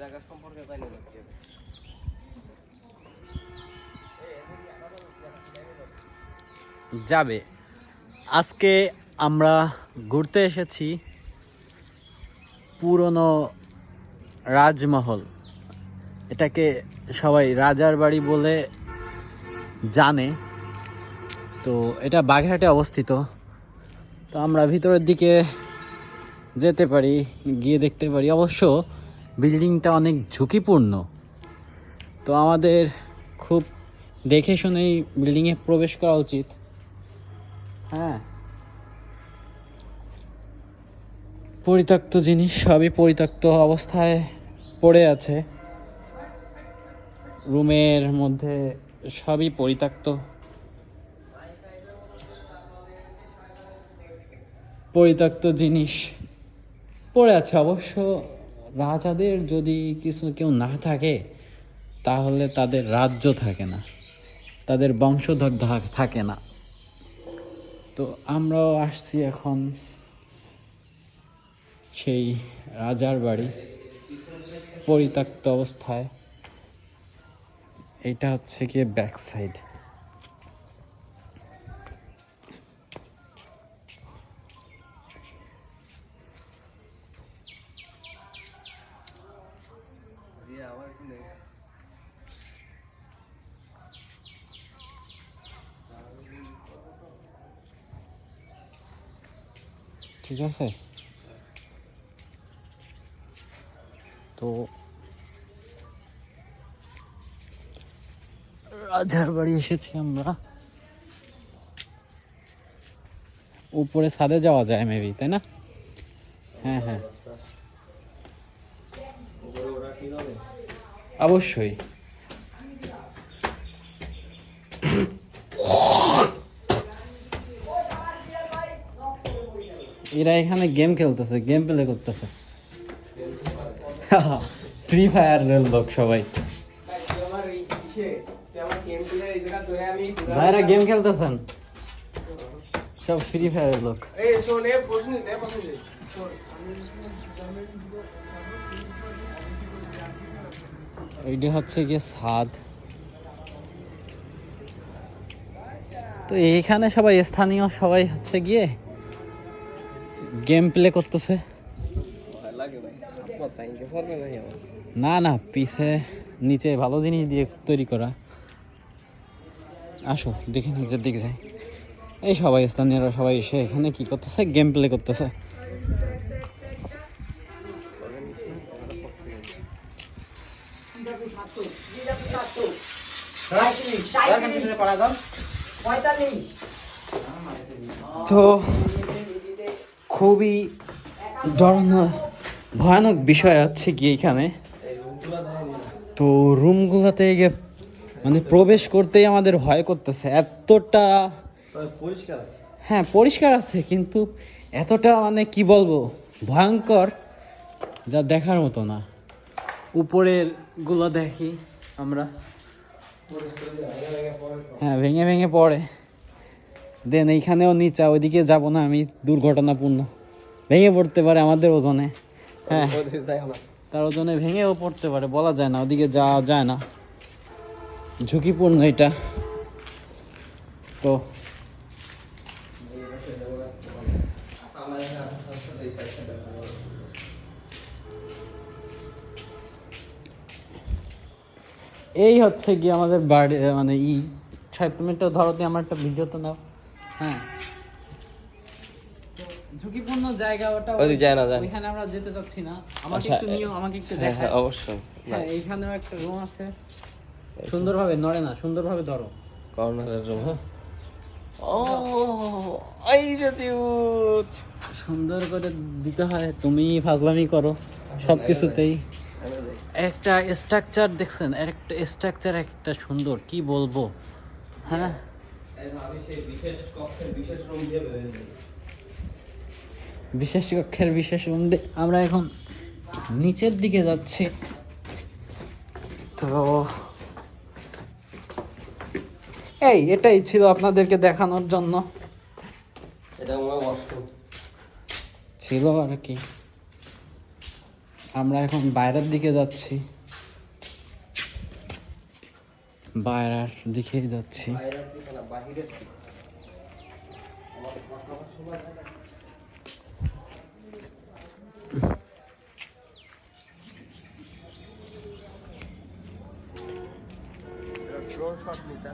জায়গা সম্পর্কে জানি না কি যাবে। আজকে আমরা ঘুরতে এসেছি পুরনো রাজমহল, এটাকে সবাই রাজার বাড়ি বলে জানে। তো এটা বাগেরহাটে অবস্থিত। তো আমরা ভিতরের দিকে যেতে পারি, গিয়ে দেখতে পারি। অবশ্য বিল্ডিংটা অনেক ঝুঁকিপূর্ণ, তো আমাদের খুব দেখে শুনেই বিল্ডিংয়ে প্রবেশ করা উচিত। হ্যাঁ, পরিত্যক্ত জিনিস সবই পরিত্যক্ত অবস্থায় পড়ে আছে। রুমের মধ্যে সবই পরিত্যক্ত, পরিত্যক্ত জিনিস পড়ে আছে। অবশ্য রাজাদের যদি কেউ না থাকে, তাহলে তাদের রাজ্য থাকে না, তাদের বংশধর থাকে না। তো আমরাও আসছি এখন সেই রাজার বাড়ি, পরিত্যক্ত অবস্থায়। এটা হচ্ছে গিয়ে ব্যাক সাইড। ঠিক আছে, তো রাজার বাড়ি এসেছি আমরা। উপরে ছাদে যাওয়া যায় মেবি, তাই না? হ্যাঁ হ্যাঁ, অবশ্যই। এরা এখানে গেম খেলতেছে, গেম প্লে করতেছে। ফ্রি ফায়ারের লোক সবাই, ভাইরা গেম খেলতেছেন সব, ফ্রি ফায়ারের লোক। এইটা হচ্ছে গিয়ে ছাদ। তো এইখানে সবাই স্থানীয় সবাই হচ্ছে গিয়ে গেম প্লে করতেছে। না না, পিছে নিচে ভালো জিনিস দিয়ে তৈরি করা। আসো দেখে নিচের দিকে যাই। এই সবাই স্থানীয়রা সবাই এসে এখানে কি করতেছে, গেম প্লে করতেছে। তো খুবই ভয়ানক বিষয় হচ্ছে কি এখানে, তো রুমগুলোতে গিয়ে মানে প্রবেশ করতেই আমাদের ভয় করতেছে। এতটা পরিষ্কার, হ্যাঁ পরিষ্কার আছে, কিন্তু এতটা মানে কি বলবো, ভয়ঙ্কর, যা দেখার মতো না। উপরের গুলো দেখি আমরা, হ্যাঁ ভেঙে ভেঙে পড়ে। দেন এইখানেও নিচা, ওইদিকে যাব না আমি, দুর্ঘটনাপূর্ণ, ভেঙে পড়তে পারে আমাদের ওজনে। হ্যাঁ, তার ওজনে ভেঙেও পড়তে পারে, বলা যায় না, ওদিকে যাওয়া যায় না, ঝুঁকিপূর্ণ এটা। তো এই হচ্ছে কি আমাদের বাড়ি, মানে তুমি একটা ধরো, আমার একটা ভিডিও তো নাও। হ্যাঁ, ঝুঁকিপূর্ণ জায়গা ওটা, ওইখানে আমরা যেতে চাচ্ছি না। আমাকে একটু নিও, আমাকে একটু দেখাও। অবশ্যই। হ্যাঁ, এইখানেও একটা রুম আছে, সুন্দরভাবে নড়ে না, সুন্দরভাবে ধরো, কর্নারের রুম। হ্যাঁ, ও এই যে সুন্দর করে দিতে হয়। তুমি ফাজলামি করো সবকিছুতেই। একটা স্ট্রাকচার দেখছেন, একটা স্ট্রাকচার, একটা সুন্দর, কি বলবো। হ্যাঁ, বিশেষ কক্ষের বিশেষ রুম। আমরা এখন নিচের দিকে যাচ্ছি। তো এই এটাই ছিল আপনাদেরকে দেখানোর জন্য, এটা মনে হয় ছিল আর কি। আমরা এখন বাইরের দিকে যাচ্ছি, বাইরের দিকে যাচ্ছি। বাইরের দিকে না, বাহিরের দিকে। আমার কথা বলার সময় হয় না। ড্রোন শট নিতে